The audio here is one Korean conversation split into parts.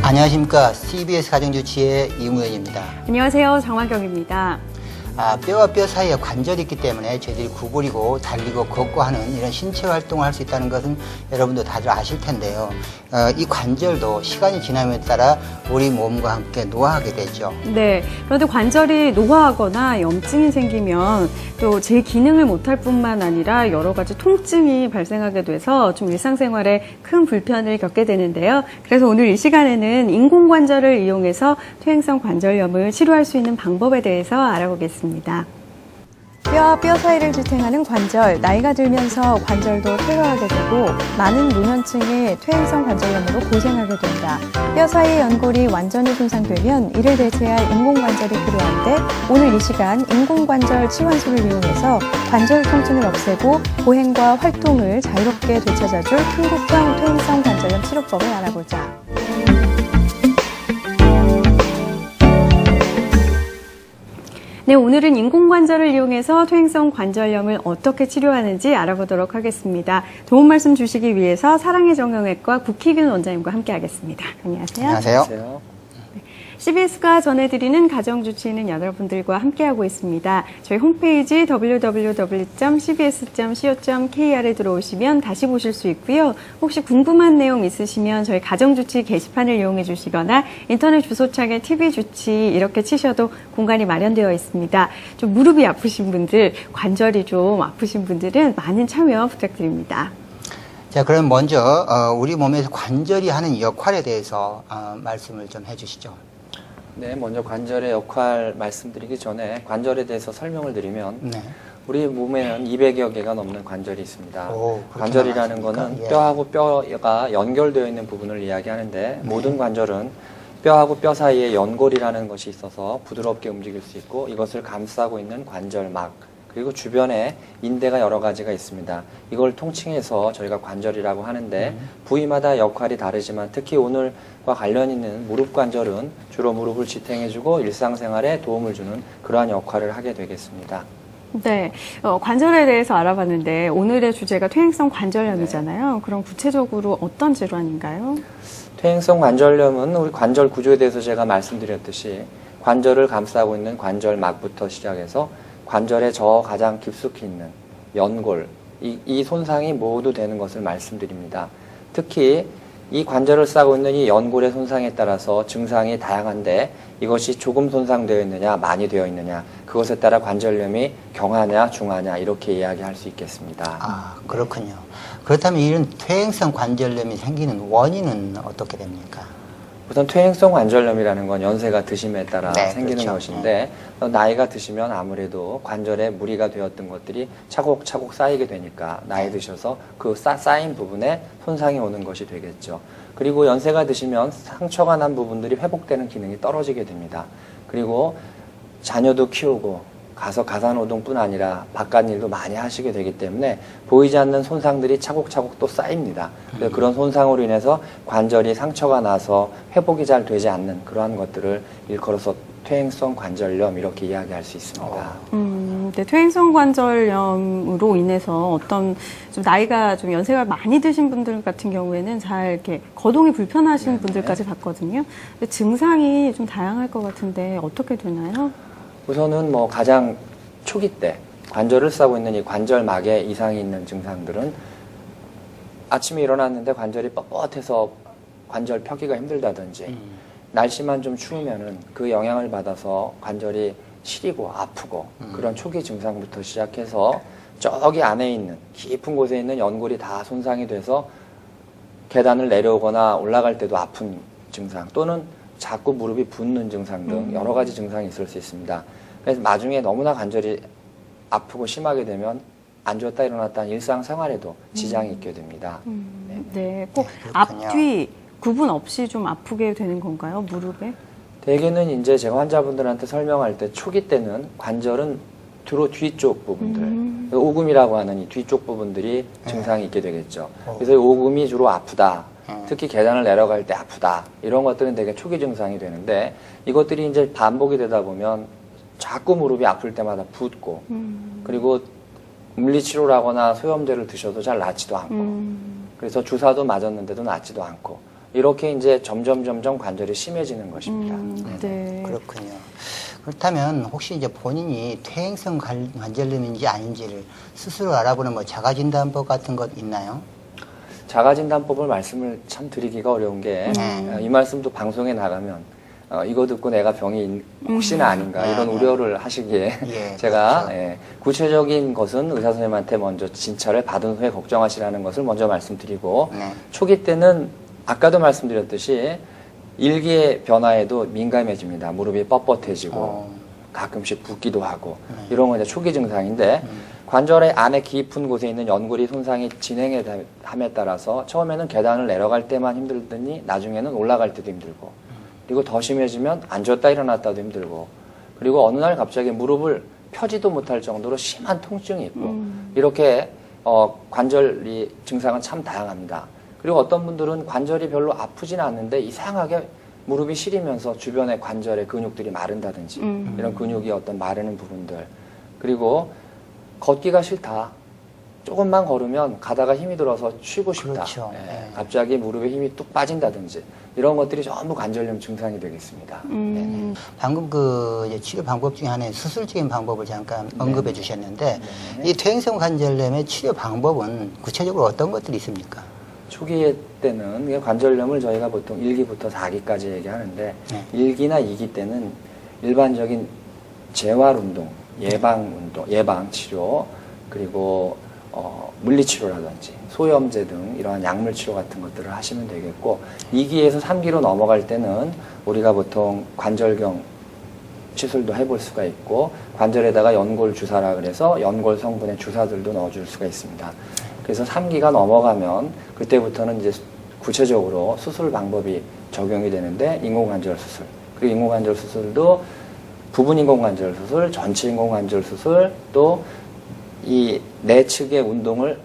안녕하십니까. CBS 가정주치의 이무현입니다. 안녕하세요. 장화경입니다. 뼈와 뼈 사이에 관절이 있기 때문에 저희들이 구부리고 달리고 걷고 하는 이런 신체 활동을 할 수 있다는 것은 여러분도 다들 아실 텐데요. 이 관절도 시간이 지남에 따라 우리 몸과 함께 노화하게 되죠. 네. 그런데 관절이 노화하거나 염증이 생기면 또 제 기능을 못할 뿐만 아니라 여러 가지 통증이 발생하게 돼서 좀 일상생활에 큰 불편을 겪게 되는데요. 그래서 오늘 이 시간에는 인공관절을 이용해서 퇴행성 관절염을 치료할 수 있는 방법에 대해서 알아보겠습니다. 뼈와 뼈 사이를 지탱하는 관절, 나이가 들면서 관절도 퇴화하게 되고 많은 노년층이 퇴행성 관절염으로 고생하게 된다. 뼈 사이의 연골이 완전히 손상되면 이를 대체할 인공관절이 필요한데 오늘 이 시간 인공관절 치환술을 이용해서 관절 통증을 없애고 보행과 활동을 자유롭게 되찾아줄 한국형 퇴행성 관절염 치료법을 알아보자. 네, 오늘은 인공관절을 이용해서 퇴행성 관절염을 어떻게 치료하는지 알아보도록 하겠습니다. 도움 말씀 주시기 위해서 사랑의 정형외과 국희균 원장님과 함께하겠습니다. 안녕하세요. 안녕하세요. CBS가 전해드리는 가정주치의는 여러분들과 함께하고 있습니다. 저희 홈페이지 www.cbs.co.kr에 들어오시면 다시 보실 수 있고요. 혹시 궁금한 내용 있으시면 저희 가정주치의 게시판을 이용해 주시거나 인터넷 주소창에 TV주치 이렇게 치셔도 공간이 마련되어 있습니다. 좀 무릎이 아프신 분들, 관절이 좀 아프신 분들은 많은 참여 부탁드립니다. 자, 그럼 먼저 우리 몸에서 관절이 하는 역할에 대해서 말씀을 좀 해주시죠. 네, 먼저 관절의 역할 말씀드리기 전에 관절에 대해서 설명을 드리면 네. 우리 몸에는 200여 개가 넘는 관절이 있습니다. 오, 관절이라는 많습니까? 거는 예. 뼈하고 뼈가 연결되어 있는 부분을 이야기하는데 모든 관절은 뼈하고 뼈 사이에 연골이라는 것이 있어서 부드럽게 움직일 수 있고 이것을 감싸고 있는 관절막 그리고 주변에 인대가 여러 가지가 있습니다. 이걸 통칭해서 저희가 관절이라고 하는데 부위마다 역할이 다르지만 특히 오늘과 관련 있는 무릎 관절은 주로 무릎을 지탱해주고 일상생활에 도움을 주는 그러한 역할을 하게 되겠습니다. 네, 관절에 대해서 알아봤는데 오늘의 주제가 퇴행성 관절염이잖아요. 그럼 구체적으로 어떤 질환인가요? 퇴행성 관절염은 우리 관절 구조에 대해서 제가 말씀드렸듯이 관절을 감싸고 있는 관절막부터 시작해서 관절의 저 가장 깊숙이 있는 연골, 이 손상이 모두 되는 것을 말씀드립니다. 특히 이 관절을 싸고 있는 이 연골의 손상에 따라서 증상이 다양한데 이것이 조금 손상되어 있느냐, 많이 되어 있느냐, 그것에 따라 관절염이 경하냐, 중하냐 이렇게 이야기할 수 있겠습니다. 그렇군요. 그렇다면 이런 퇴행성 관절염이 생기는 원인은 어떻게 됩니까? 우선 퇴행성 관절염이라는 건 연세가 드심에 따라 네, 생기는 그렇죠. 것인데 나이가 드시면 아무래도 관절에 무리가 되었던 것들이 차곡차곡 쌓이게 되니까 나이 드셔서 그 쌓인 부분에 손상이 오는 것이 되겠죠. 그리고 연세가 드시면 상처가 난 부분들이 회복되는 기능이 떨어지게 됩니다. 그리고 자녀도 키우고 가사노동뿐 아니라 바깥 일도 많이 하시게 되기 때문에 보이지 않는 손상들이 차곡차곡 또 쌓입니다. 그래서 그런 손상으로 인해서 관절이 상처가 나서 회복이 잘 되지 않는 그러한 것들을 일컬어서 퇴행성 관절염 이렇게 이야기할 수 있습니다. 네, 퇴행성 관절염으로 인해서 어떤 좀 나이가 좀 연세가 많이 드신 분들 같은 경우에는 잘 이렇게 거동이 불편하신 분들까지 봤거든요. 근데 증상이 좀 다양할 것 같은데 어떻게 되나요? 우선은 가장 초기 때 관절을 싸고 있는 이 관절막에 이상이 있는 증상들은 아침에 일어났는데 관절이 뻣뻣해서 관절 펴기가 힘들다든지 날씨만 좀 추우면은 그 영향을 받아서 관절이 시리고 아프고 그런 초기 증상부터 시작해서 저기 안에 있는 깊은 곳에 있는 연골이 다 손상이 돼서 계단을 내려오거나 올라갈 때도 아픈 증상 또는 자꾸 무릎이 붓는 증상 등 여러 가지 증상이 있을 수 있습니다. 그래서 나중에 너무나 관절이 아프고 심하게 되면 앉았다 일어났다 일상생활에도 지장이 있게 됩니다. 네, 꼭 그렇군요. 앞뒤 구분 없이 좀 아프게 되는 건가요, 무릎에? 대개는 이제 제가 환자분들한테 설명할 때 초기 때는 관절은 주로 뒤쪽 부분들, 오금이라고 하는 이 뒤쪽 부분들이 증상이 있게 되겠죠. 그래서 이 오금이 주로 아프다. 특히 계단을 내려갈 때 아프다. 이런 것들은 되게 초기 증상이 되는데 이것들이 이제 반복이 되다 보면 자꾸 무릎이 아플 때마다 붓고 그리고 물리치료를 하거나 소염제를 드셔도 잘 낫지도 않고 그래서 주사도 맞았는데도 낫지도 않고 이렇게 이제 점점 관절이 심해지는 것입니다. 네. 그렇군요. 그렇다면 혹시 이제 본인이 퇴행성 관절염인지 아닌지를 스스로 알아보는 뭐 자가진단법 같은 것 있나요? 자가진단법을 말씀을 참 드리기가 어려운 게 이 말씀도 방송에 나가면 이거 듣고 내가 병이 혹시나 아닌가 이런 우려를 하시기에 예, 제가 그렇죠. 구체적인 것은 의사 선생님한테 먼저 진찰을 받은 후에 걱정하시라는 것을 먼저 말씀드리고 네. 초기 때는 아까도 말씀드렸듯이 일기의 변화에도 민감해집니다. 무릎이 뻣뻣해지고 가끔씩 붓기도 하고 이런 건 이제 초기 증상인데 관절의 안에 깊은 곳에 있는 연골이 손상이 진행함에 따라서 처음에는 계단을 내려갈 때만 힘들더니 나중에는 올라갈 때도 힘들고 그리고 더 심해지면 앉았다 일어났다도 힘들고 그리고 어느 날 갑자기 무릎을 펴지도 못할 정도로 심한 통증이 있고 이렇게 관절 증상은 참 다양합니다. 그리고 어떤 분들은 관절이 별로 아프진 않는데 이상하게 무릎이 시리면서 주변의 관절의 근육들이 마른다든지 이런 근육이 어떤 마르는 부분들 그리고 걷기가 싫다. 조금만 걸으면 가다가 힘이 들어서 쉬고 싶다. 그렇죠. 예, 네. 갑자기 무릎에 힘이 뚝 빠진다든지 이런 것들이 전부 관절염 증상이 되겠습니다. 네네. 방금 그 이제 치료 방법 중에 하나의 수술적인 방법을 잠깐 언급해 주셨는데 이 퇴행성 관절염의 치료 방법은 구체적으로 어떤 것들이 있습니까? 초기 때는 관절염을 저희가 보통 1기부터 4기까지 얘기하는데 네. 1기나 2기 때는 일반적인 재활 운동, 예방 치료 그리고 물리치료라든지 소염제 등 이러한 약물 치료 같은 것들을 하시면 되겠고 2기에서 3기로 넘어갈 때는 우리가 보통 관절경 시술도 해볼 수가 있고 관절에다가 연골 주사라 그래서 연골 성분의 주사들도 넣어줄 수가 있습니다. 그래서 3기가 넘어가면 그때부터는 이제 구체적으로 수술 방법이 적용이 되는데 인공관절 수술 그리고 인공관절 수술도 부분 인공관절 수술, 전체 인공관절 수술 또 이 내측의 운동을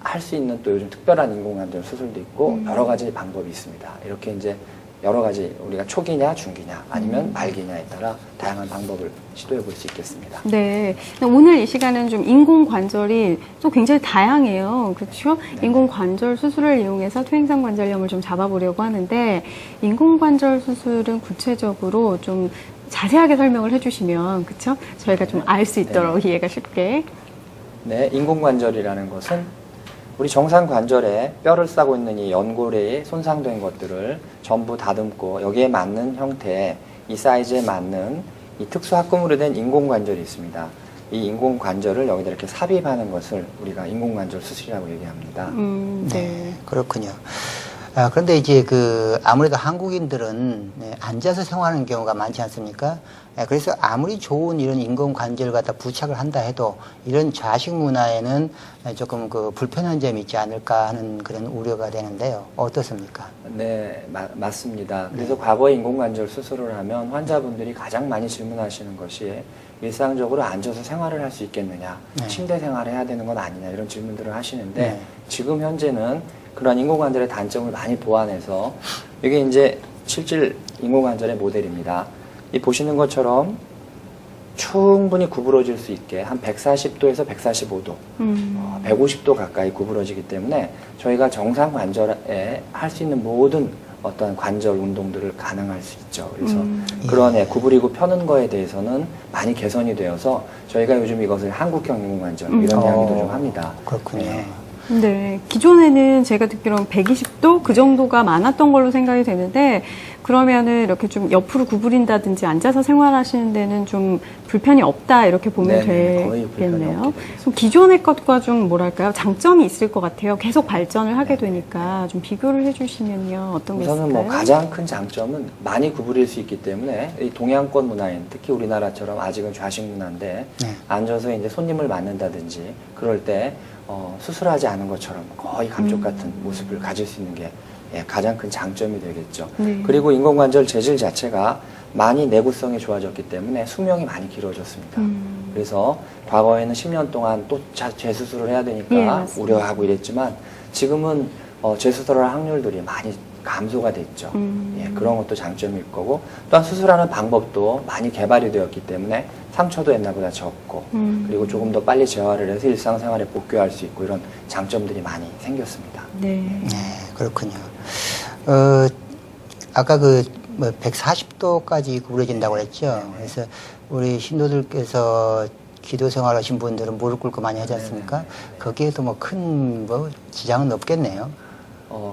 할 수 있는 또 요즘 특별한 인공관절 수술도 있고 여러 가지 방법이 있습니다. 이렇게 이제 여러 가지 우리가 초기냐 중기냐 아니면 말기냐에 따라 다양한 방법을 시도해 볼 수 있겠습니다. 네. 오늘 이 시간은 좀 인공관절이 또 굉장히 다양해요. 그렇죠? 네. 인공관절 수술을 이용해서 퇴행성 관절염을 좀 잡아보려고 하는데 인공관절 수술은 구체적으로 좀 자세하게 설명을 해주시면 그렇죠? 저희가 좀 알 수 있도록 이해가 쉽게. 네, 인공관절이라는 것은 우리 정상 관절에 뼈를 싸고 있는 이 연골에 손상된 것들을 전부 다듬고 여기에 맞는 형태의 이 사이즈에 맞는 이 특수 합금으로 된 인공관절이 있습니다. 이 인공관절을 여기다 이렇게 삽입하는 것을 우리가 인공관절 수술이라고 얘기합니다. 네. 그렇군요. 그런데 이제 아무래도 한국인들은 앉아서 생활하는 경우가 많지 않습니까? 그래서 아무리 좋은 이런 인공관절을 갖다 부착을 한다 해도 이런 좌식 문화에는 조금 불편한 점이 있지 않을까 하는 그런 우려가 되는데요. 어떻습니까? 네, 맞습니다. 그래서 과거에 인공관절 수술을 하면 환자분들이 가장 많이 질문하시는 것이 일상적으로 앉아서 생활을 할 수 있겠느냐, 네. 침대 생활을 해야 되는 건 아니냐 이런 질문들을 하시는데 네. 지금 현재는 그런 인공관절의 단점을 많이 보완해서 이게 이제 실질 인공관절의 모델입니다. 이 보시는 것처럼 충분히 구부러질 수 있게 한 140도에서 145도, 150도 가까이 구부러지기 때문에 저희가 정상 관절에 할 수 있는 모든 어떤 관절 운동들을 가능할 수 있죠. 그래서 그런 구부리고 펴는 거에 대해서는 많이 개선이 되어서 저희가 요즘 이것을 한국형 인공관절 이런 이야기도 좀 합니다. 그렇군요. 네. 네. 기존에는 제가 듣기로는 120도 그 정도가 많았던 걸로 생각이 되는데 그러면은 이렇게 좀 옆으로 구부린다든지 앉아서 생활하시는 데는 좀 불편이 없다 이렇게 보면 네네, 거의 불편이 되겠네요. 없게 되겠습니다. 그럼 기존의 것과 좀 뭐랄까요? 장점이 있을 것 같아요. 계속 발전을 하게 되니까 좀 비교를 해주시면요. 어떤 게 있을까요? 우선은 가장 큰 장점은 많이 구부릴 수 있기 때문에 이 동양권 문화인 특히 우리나라처럼 아직은 좌식 문화인데 네. 앉아서 이제 손님을 만난다든지 그럴 때 수술하지 않은 것처럼 거의 감쪽 같은 모습을 가질 수 있는 게 가장 큰 장점이 되겠죠. 네. 그리고 인공관절 재질 자체가 많이 내구성이 좋아졌기 때문에 수명이 많이 길어졌습니다. 그래서 과거에는 10년 동안 또 재수술을 해야 되니까 예, 맞습니다. 우려하고 이랬지만 지금은 재수술할 확률들이 많이 감소가 됐죠. 예, 그런 것도 장점일 거고 또한 수술하는 방법도 많이 개발이 되었기 때문에 상처도 옛날보다 적고 그리고 조금 더 빨리 재활을 해서 일상생활에 복귀할 수 있고 이런 장점들이 많이 생겼습니다. 네. 네, 그렇군요. 아까 뭐 140도까지 구부러진다고 그랬죠. 그래서 우리 신도들께서 기도 생활하신 분들은 무릎 꿇고 많이 하지 않습니까? 거기에도 뭐 큰 지장은 없겠네요.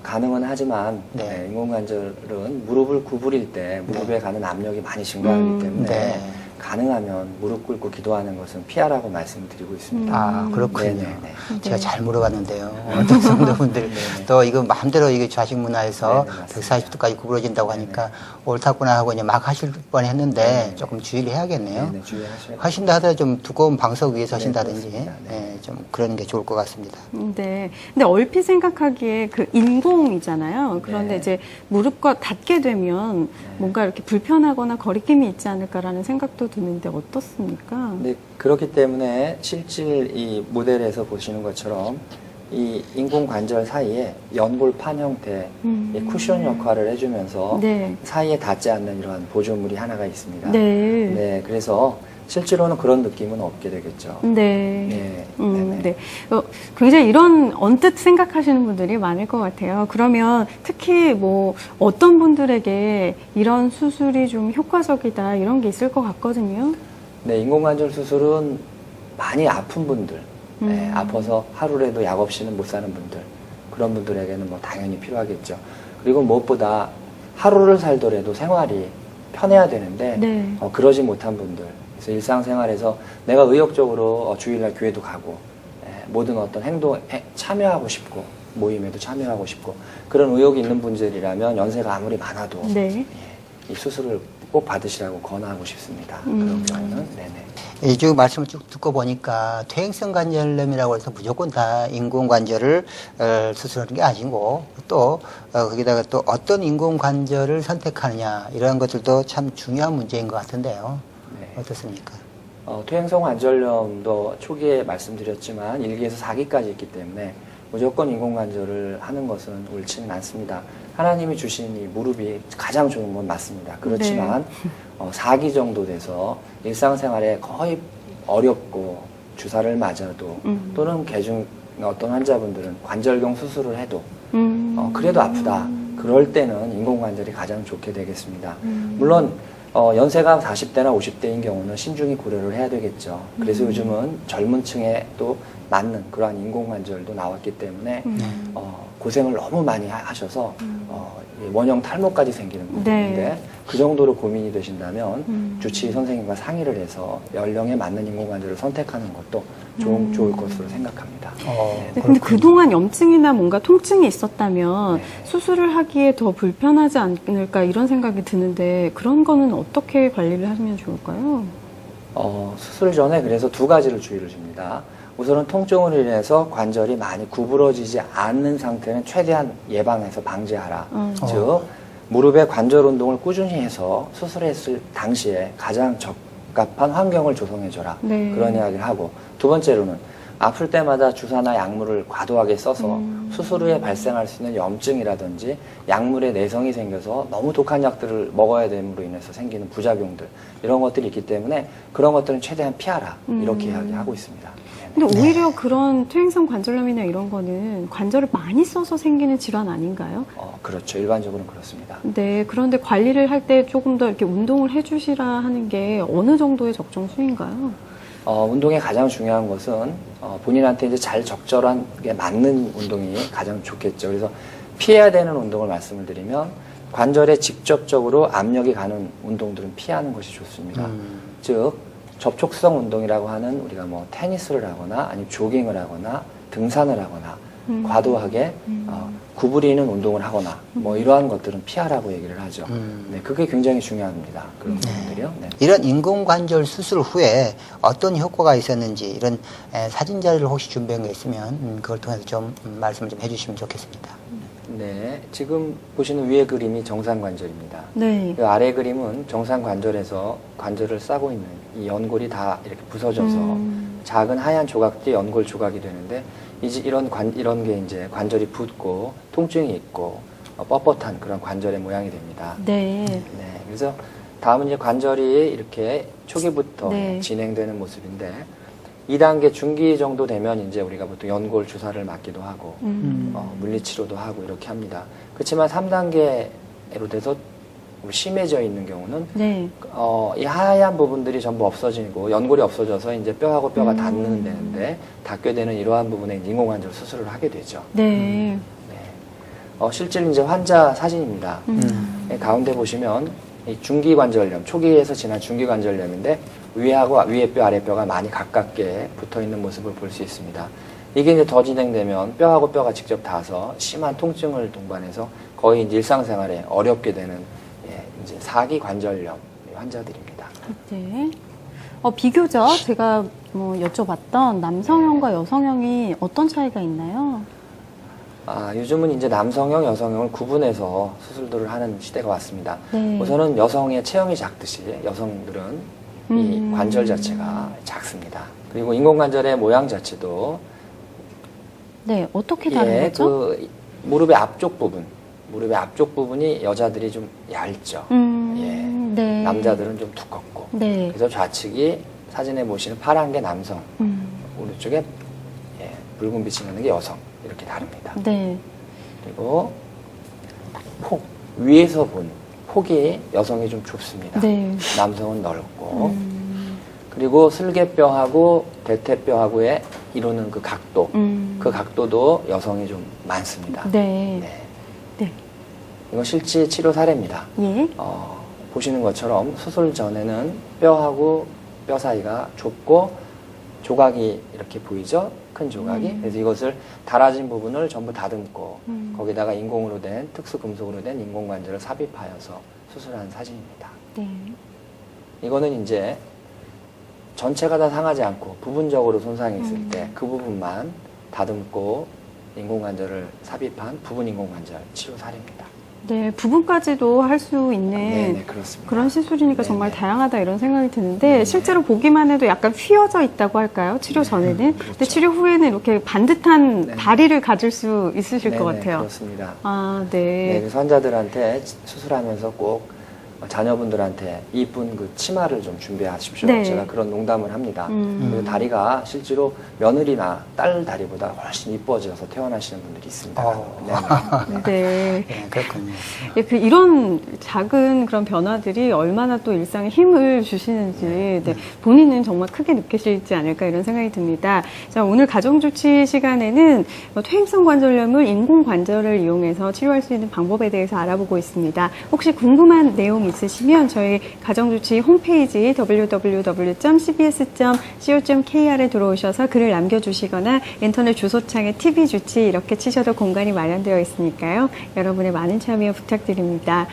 가능은 하지만 네. 인공관절은 무릎을 구부릴 때 무릎에 가는 압력이 많이 증가하기 때문에 네. 가능하면 무릎 꿇고 기도하는 것은 피하라고 말씀드리고 있습니다. 아, 그렇군요. 네네네. 제가 잘 물어봤는데요. 어떤 성도분들 또 이거 마음대로 이게 좌식 문화에서 네네, 맞습니다. 140도까지 구부러진다고 하니까 옳다구나 하고 이제 막 하실 뻔 했는데 네네. 조금 주의를 해야겠네요. 네네, 주의하셔야 하신다 하더라도 좀 두꺼운 방석 위에서 하신다든지 그렇습니다. 네. 좀 그런 게 좋을 것 같습니다. 네. 근데 얼핏 생각하기에 그 인공이잖아요. 그런데 네. 이제 무릎과 닿게 되면 뭔가 이렇게 불편하거나 거리낌이 있지 않을까라는 생각도 드는데 어떻습니까? 네, 그렇기 때문에 실질 이 모델에서 보시는 것처럼 이 인공관절 사이에 연골판 형태 이 쿠션 역할을 해주면서 네. 사이에 닿지 않는 이러한 보조물이 하나가 있습니다. 네. 네, 그래서 실제로는 그런 느낌은 없게 되겠죠. 네. 네, 네네. 네. 굉장히 이런 언뜻 생각하시는 분들이 많을 것 같아요. 그러면 특히 뭐 어떤 분들에게 이런 수술이 좀 효과적이다 이런 게 있을 것 같거든요. 네, 인공관절 수술은 많이 아픈 분들, 네, 아파서 하루라도 약 없이는 못 사는 분들, 그런 분들에게는 뭐 당연히 필요하겠죠. 그리고 무엇보다 하루를 살더라도 생활이 편해야 되는데 네. 그러지 못한 분들, 그래서 일상생활에서 내가 의욕적으로 주일날 교회도 가고 모든 어떤 행동에 참여하고 싶고 모임에도 참여하고 싶고 그런 의욕이 있는 분들이라면 연세가 아무리 많아도 네. 이 수술을 꼭 받으시라고 권하고 싶습니다. 그런 경우는 네네. 지금 말씀을 쭉 듣고 보니까 퇴행성 관절염이라고 해서 무조건 다 인공관절을 수술하는 게 아니고 또 거기다가 또 어떤 인공관절을 선택하느냐 이런 것들도 참 중요한 문제인 것 같은데요. 네. 어떻습니까? 퇴행성 관절염도 초기에 말씀드렸지만 1기에서 4기까지 있기 때문에 무조건 인공관절을 하는 것은 옳지는 않습니다. 하나님이 주신 이 무릎이 가장 좋은 건 맞습니다. 그렇지만 4기 정도 돼서 일상생활에 거의 어렵고 주사를 맞아도 또는 개중 어떤 환자분들은 관절경 수술을 해도 그래도 아프다. 그럴 때는 인공관절이 가장 좋게 되겠습니다. 물론 연세가 40대나 50대인 경우는 신중히 고려를 해야 되겠죠. 그래서 요즘은 젊은 층에 또 맞는 그러한 인공관절도 나왔기 때문에 고생을 너무 많이 하셔서 원형 탈모까지 생기는 부분인데 네. 그 정도로 고민이 되신다면 주치의 선생님과 상의를 해서 연령에 맞는 인공관절을 선택하는 것도 좋을 것으로 생각합니다. 네, 근데 그동안 염증이나 뭔가 통증이 있었다면 네. 수술을 하기에 더 불편하지 않을까 이런 생각이 드는데 그런 거는 어떻게 관리를 하면 좋을까요? 수술 전에 그래서 두 가지를 주의를 줍니다. 우선은 통증으로 인해서 관절이 많이 구부러지지 않는 상태는 최대한 예방해서 방지하라. 즉 무릎의 관절 운동을 꾸준히 해서 수술했을 당시에 가장 적합한 환경을 조성해줘라. 네. 그런 이야기를 하고 두 번째로는 아플 때마다 주사나 약물을 과도하게 써서 수술 후에 발생할 수 있는 염증이라든지 약물에 내성이 생겨서 너무 독한 약들을 먹어야 됨으로 인해서 생기는 부작용들 이런 것들이 있기 때문에 그런 것들은 최대한 피하라. 이렇게 이야기하고 있습니다. 근데 오히려 그런 퇴행성 관절염이나 이런 거는 관절을 많이 써서 생기는 질환 아닌가요? 그렇죠. 일반적으로는 그렇습니다. 네, 그런데 관리를 할 때 조금 더 이렇게 운동을 해주시라 하는 게 어느 정도의 적정 수인가요? 운동의 가장 중요한 것은 본인한테 이제 잘 적절하게 맞는 운동이 가장 좋겠죠. 그래서 피해야 되는 운동을 말씀을 드리면 관절에 직접적으로 압력이 가는 운동들은 피하는 것이 좋습니다. 즉 접촉성 운동이라고 하는 우리가 뭐 테니스를 하거나 아니면 조깅을 하거나 등산을 하거나 과도하게 구부리는 운동을 하거나 뭐 이러한 것들은 피하라고 얘기를 하죠. 네, 그게 굉장히 중요합니다. 그런 부분들이요. 네. 이런 인공관절 수술 후에 어떤 효과가 있었는지 이런 사진 자료를 혹시 준비한 게 있으면 그걸 통해서 좀 말씀을 좀 해주시면 좋겠습니다. 네, 지금 보시는 위의 그림이 정상관절입니다. 네. 그 아래 그림은 정상관절에서 관절을 싸고 있는 이 연골이 다 이렇게 부서져서 작은 하얀 조각들이 연골 조각이 되는데 이제 이런 게 이제 관절이 붓고 통증이 있고 뻣뻣한 그런 관절의 모양이 됩니다. 네. 네, 그래서 다음은 이제 관절이 이렇게 초기부터 네. 진행되는 모습인데 2단계 중기 정도 되면 이제 우리가 보통 연골 주사를 맞기도 하고 물리치료도 하고 이렇게 합니다. 그렇지만 3단계로 돼서 심해져 있는 경우는 네. 이 하얀 부분들이 전부 없어지고 연골이 없어져서 이제 뼈하고 뼈가 닿는 데는데 닿게 되는 이러한 부분에 이제 인공관절 수술을 하게 되죠. 네. 실제로 이제 환자 사진입니다. 가운데 보시면 이 중기관절염, 초기에서 지난 중기관절염인데 위하고 위에 뼈, 아래 뼈가 많이 가깝게 붙어 있는 모습을 볼 수 있습니다. 이게 이제 더 진행되면 뼈하고 뼈가 직접 닿아서 심한 통증을 동반해서 거의 이제 일상생활에 어렵게 되는 이제 사기 관절염 환자들입니다. 네. 비교적 제가 여쭤봤던 남성형과 여성형이 어떤 차이가 있나요? 요즘은 이제 남성형, 여성형을 구분해서 수술들을 하는 시대가 왔습니다. 네. 우선은 여성의 체형이 작듯이 여성들은 이 관절 자체가 작습니다. 그리고 인공관절의 모양 자체도 네, 어떻게 다른 거죠? 그 무릎의 앞쪽 부분이 여자들이 좀 얇죠. 네. 남자들은 좀 두껍고. 네. 그래서 좌측이 사진에 보시는 파란 게 남성, 오른쪽에 붉은 빛이 나는 게 여성. 이렇게 다릅니다. 네. 그리고 위에서 본 폭이 여성이 좀 좁습니다. 네. 남성은 넓고. 그리고 슬개뼈하고 대퇴뼈하고의 이루는 그 각도, 그 각도도 여성이 좀 많습니다. 네. 네. 네. 이건 실제 치료 사례입니다. 예. 보시는 것처럼 수술 전에는 뼈하고 뼈 사이가 좁고 조각이 이렇게 보이죠? 큰 조각이. 그래서 이것을 닳아진 부분을 전부 다듬고 거기다가 인공으로 된 특수 금속으로 된 인공관절을 삽입하여서 수술한 사진입니다. 네. 이거는 이제 전체가 다 상하지 않고 부분적으로 손상이 있을 때 그 부분만 다듬고 인공관절을 삽입한 부분 인공관절 치료 사례입니다. 네, 부분까지도 할 수 있는 네, 그렇습니다. 그런 시술이니까 네네. 정말 다양하다 이런 생각이 드는데 네네. 실제로 보기만 해도 약간 휘어져 있다고 할까요? 치료 전에는. 그렇죠. 근데 치료 후에는 이렇게 반듯한 네. 다리를 가질 수 있으실 것 네네, 같아요. 그렇습니다. 네. 네, 그래서 환자들한테 수술하면서 꼭 자녀분들한테 이쁜 그 치마를 좀 준비하십시오. 네. 제가 그런 농담을 합니다. 그리고 다리가 실제로 며느리나 딸 다리보다 훨씬 이뻐져서 태어나시는 분들이 있습니다. 네네. 네. 네, 그렇군요. 예, 이런 작은 그런 변화들이 얼마나 또 일상에 힘을 주시는지 네, 본인은 정말 크게 느끼시지 않을까 이런 생각이 듭니다. 자, 오늘 가정주치 시간에는 퇴행성 관절염을 인공관절을 이용해서 치료할 수 있는 방법에 대해서 알아보고 있습니다. 혹시 궁금한 내용 있으시면 저희 가정주치 홈페이지 www.cbs.co.kr에 들어오셔서 글을 남겨주시거나 인터넷 주소창에 tv주치 이렇게 치셔도 공간이 마련되어 있으니까요. 여러분의 많은 참여 부탁드립니다.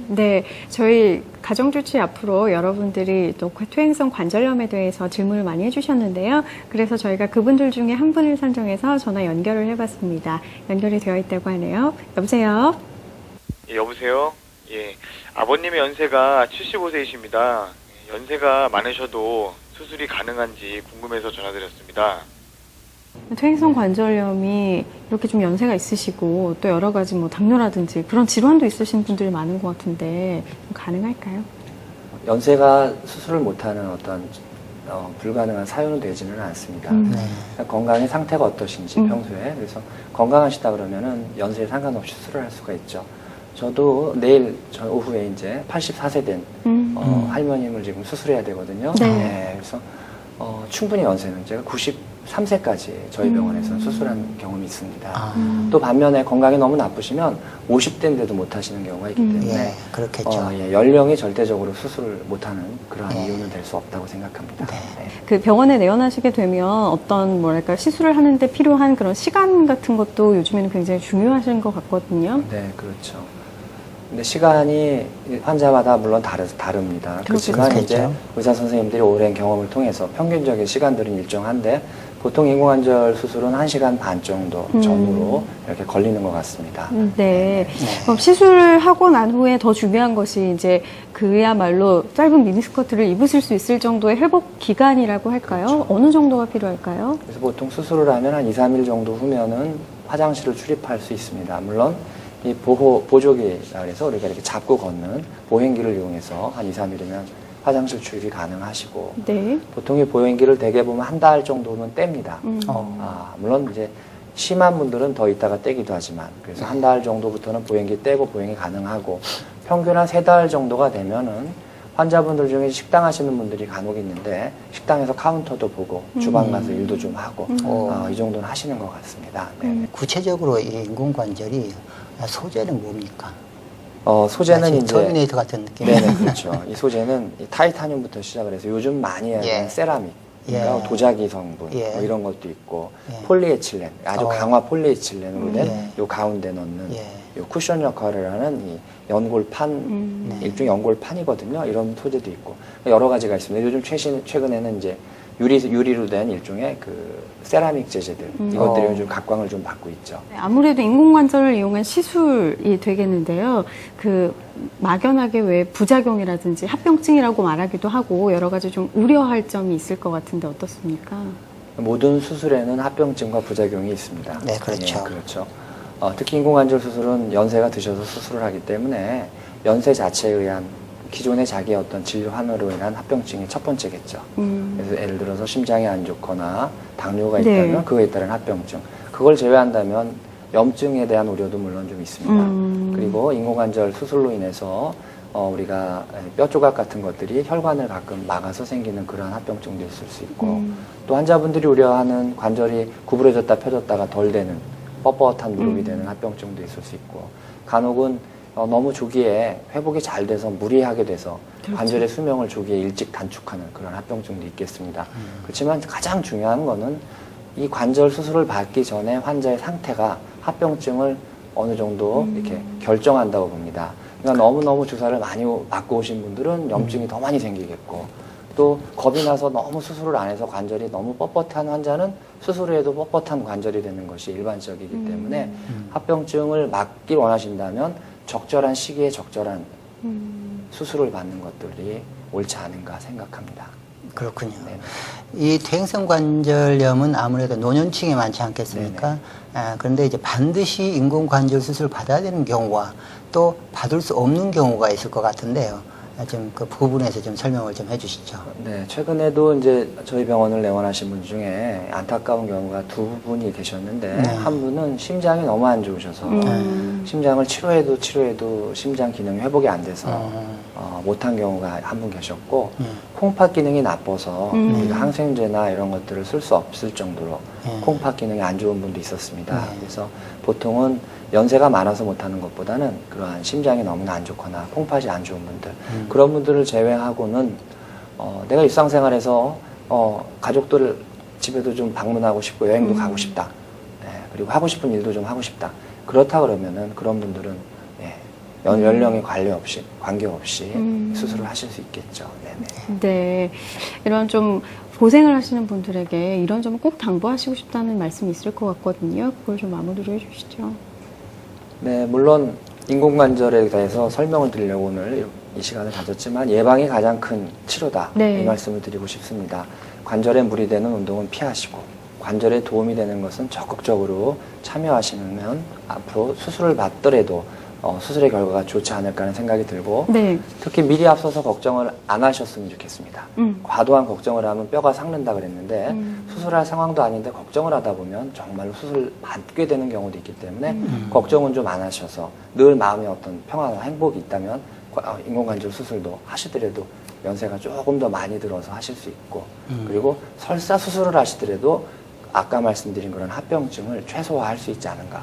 네, 저희 가정주치 앞으로 여러분들이 또 퇴행성 관절염에 대해서 질문을 많이 해주셨는데요. 그래서 저희가 그분들 중에 한 분을 선정해서 전화 연결을 해봤습니다. 연결이 되어 있다고 하네요. 여보세요? 예, 여보세요? 예, 아버님의 연세가 75세이십니다. 연세가 많으셔도 수술이 가능한지 궁금해서 전화드렸습니다. 퇴행성 관절염이 이렇게 좀 연세가 있으시고 또 여러 가지 뭐 당뇨라든지 그런 질환도 있으신 분들이 많은 것 같은데 가능할까요? 연세가 수술을 못하는 어떤 불가능한 사유는 되지는 않습니다. 건강의 상태가 어떠신지 평소에. 그래서 건강하시다 그러면은 연세에 상관없이 수술을 할 수가 있죠. 저도 내일 오후에 이제 84세 된 할머님을 지금 수술해야 되거든요. 네. 그래서 충분히 연세는 제가 93세까지 저희 병원에서 수술한 경험이 있습니다. 또 반면에 건강이 너무 나쁘시면 50대인데도 못 하시는 경우가 있기 때문에 예, 그렇겠죠. 연령이 절대적으로 수술을 못하는 그러한 이유는 될 수 없다고 생각합니다. 네. 그 병원에 내원하시게 되면 어떤 뭐랄까 시술을 하는데 필요한 그런 시간 같은 것도 요즘에는 굉장히 중요하신 것 같거든요. 네, 그렇죠. 근데 시간이 환자마다 물론 다릅니다. 그렇지만 그렇겠죠. 이제 의사 선생님들이 오랜 경험을 통해서 평균적인 시간들은 일정한데 보통 인공관절 수술은 1시간 반 정도 전후로 이렇게 걸리는 것 같습니다. 네. 그럼 시술을 하고 난 후에 더 중요한 것이 이제 그야말로 짧은 미니스커트를 입으실 수 있을 정도의 회복 기간이라고 할까요? 그렇죠. 어느 정도가 필요할까요? 그래서 보통 수술을 하면 한 2, 3일 정도 후면은 화장실을 출입할 수 있습니다. 물론 이 보조기라 그래서 우리가 이렇게 잡고 걷는 보행기를 이용해서 한 2, 3일이면 화장실 출입이 가능하시고 네. 보통 이 보행기를 대개 보면 한 달 정도면 뗍니다. 물론 이제 심한 분들은 더 있다가 떼기도 하지만 그래서 한 달 정도부터는 보행기 떼고 보행이 가능하고 평균 한 3달 정도가 되면은 환자분들 중에 식당 하시는 분들이 간혹 있는데 식당에서 카운터도 보고 주방 가서 일도 좀 하고 이 정도는 하시는 것 같습니다. 네. 구체적으로 이 인공관절이 소재는 뭡니까? 소재는 이제 터미네이터 같은 느낌. 네네 그렇죠. 이 소재는 이 타이타늄부터 시작을 해서 요즘 많이 하는 세라믹, 그러니까 도자기 성분 뭐 이런 것도 있고 폴리에틸렌 아주 강화 폴리에틸렌으로 된 요 가운데 넣는 요 쿠션 역할을 하는 이 연골판 일종의 연골판이거든요. 이런 소재도 있고 여러 가지가 있습니다. 요즘 최근에는 이제 유리로 된 일종의 그 세라믹 재질들 이것들이 요즘 각광을 좀 받고 있죠. 아무래도 인공관절을 이용한 시술이 되겠는데요. 그 막연하게 왜 부작용이라든지 합병증이라고 말하기도 하고 여러 가지 좀 우려할 점이 있을 것 같은데 어떻습니까? 모든 수술에는 합병증과 부작용이 있습니다. 네, 그렇죠. 예, 그렇죠. 특히 인공관절 수술은 연세가 드셔서 수술을 하기 때문에 연세 자체에 의한 기존의 자기의 어떤 질환으로 인한 합병증이 첫 번째겠죠. 그래서 예를 들어서 심장이 안 좋거나 당뇨가 있다면 그거에 따른 합병증. 그걸 제외한다면 염증에 대한 우려도 물론 좀 있습니다. 그리고 인공관절 수술로 인해서 우리가 뼈 조각 같은 것들이 혈관을 가끔 막아서 생기는 그러한 합병증도 있을 수 있고 또 환자분들이 우려하는 관절이 구부러졌다 펴졌다가 덜 되는 뻣뻣한 무릎이 되는 합병증도 있을 수 있고 간혹은 너무 조기에 회복이 잘 돼서 무리하게 돼서 그렇죠. 관절의 수명을 조기에 일찍 단축하는 그런 합병증도 있겠습니다. 그렇지만 가장 중요한 거는 이 관절 수술을 받기 전에 환자의 상태가 합병증을 어느 정도 이렇게 결정한다고 봅니다. 그러니까 너무너무 주사를 많이 맞고 오신 분들은 염증이 더 많이 생기겠고 또 겁이 나서 너무 수술을 안 해서 관절이 너무 뻣뻣한 환자는 수술 후에도 뻣뻣한 관절이 되는 것이 일반적이기 때문에 합병증을 막길 원하신다면 적절한 시기에 적절한 수술을 받는 것들이 옳지 않은가 생각합니다. 그렇군요. 네네. 이 퇴행성 관절염은 아무래도 노년층에 많지 않겠습니까? 그런데 이제 반드시 인공관절 수술을 받아야 되는 경우와 또 받을 수 없는 경우가 있을 것 같은데요. 좀 그 부분에서 좀 설명을 좀 해주시죠. 네, 최근에도 이제 저희 병원을 내원하신 분 중에 안타까운 경우가 두 분이 계셨는데 한 분은 심장이 너무 안 좋으셔서 심장을 치료해도 심장 기능이 회복이 안 돼서 못한 경우가 한 분 계셨고 콩팥 기능이 나빠서 우리가 항생제나 이런 것들을 쓸 수 없을 정도로 콩팥 기능이 안 좋은 분도 있었습니다. 그래서 보통은 연세가 많아서 못하는 것보다는 그러한 심장이 너무나 안 좋거나 콩팥이 안 좋은 분들 그런 분들을 제외하고는 내가 일상생활에서 가족들 집에도 좀 방문하고 싶고 여행도 가고 싶다. 그리고 하고 싶은 일도 좀 하고 싶다. 그렇다 그러면은 그런 분들은 연령에 관계없이 수술을 하실 수 있겠죠. 네네. 네, 이런 좀 고생을 하시는 분들에게 이런 점을 꼭 당부하시고 싶다는 말씀이 있을 것 같거든요. 그걸 좀 마무리로 해주시죠. 네, 물론 인공관절에 대해서 설명을 드리려고 오늘 이 시간을 가졌지만 예방이 가장 큰 치료다. 네. 이 말씀을 드리고 싶습니다. 관절에 무리 되는 운동은 피하시고 관절에 도움이 되는 것은 적극적으로 참여하시면 앞으로 수술을 받더라도 수술의 결과가 좋지 않을까 하는 생각이 들고 네. 특히 미리 앞서서 걱정을 안 하셨으면 좋겠습니다. 과도한 걱정을 하면 뼈가 삭는다 그랬는데 수술할 상황도 아닌데 걱정을 하다 보면 정말로 수술 받게 되는 경우도 있기 때문에 걱정은 좀 안 하셔서 늘 마음에 어떤 평화와 행복이 있다면 인공관절 수술도 하시더라도 연세가 조금 더 많이 들어서 하실 수 있고 그리고 설사 수술을 하시더라도 아까 말씀드린 그런 합병증을 최소화할 수 있지 않은가.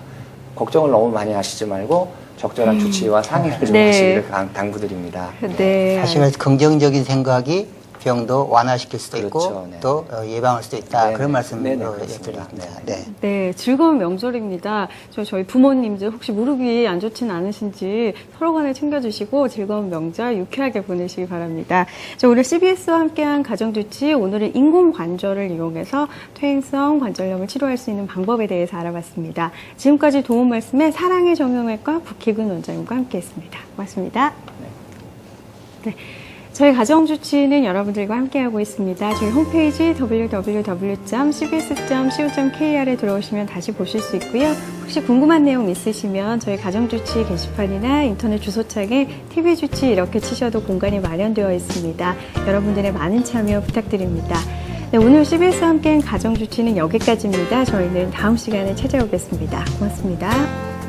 걱정을 너무 많이 하시지 말고 적절한 조치와 상의를 좀 하시기를 당부드립니다. 네. 사실은 긍정적인 생각이 병도 완화시킬 수도 그렇죠. 있고 네. 또 예방할 수도 있다. 네네. 그런 말씀으로 네네, 그렇습니다. 드립니다. 네네. 네. 네, 즐거운 명절입니다. 저희 부모님들 혹시 무릎이 안 좋진 않으신지 서로 간에 챙겨주시고 즐거운 명절 유쾌하게 보내시기 바랍니다. 오늘 CBS와 함께한 가정주치, 오늘은 인공관절을 이용해서 퇴행성 관절염을 치료할 수 있는 방법에 대해서 알아봤습니다. 지금까지 도움 말씀에 사랑의 정형외과 북희근 원장님과 함께했습니다. 고맙습니다. 네. 저희 가정주치는 여러분들과 함께하고 있습니다. 저희 홈페이지 www.cbs.co.kr에 들어오시면 다시 보실 수 있고요. 혹시 궁금한 내용 있으시면 저희 가정주치 게시판이나 인터넷 주소창에 TV주치 이렇게 치셔도 공간이 마련되어 있습니다. 여러분들의 많은 참여 부탁드립니다. 네, 오늘 CBS와 함께한 가정주치는 여기까지입니다. 저희는 다음 시간에 찾아오겠습니다. 고맙습니다.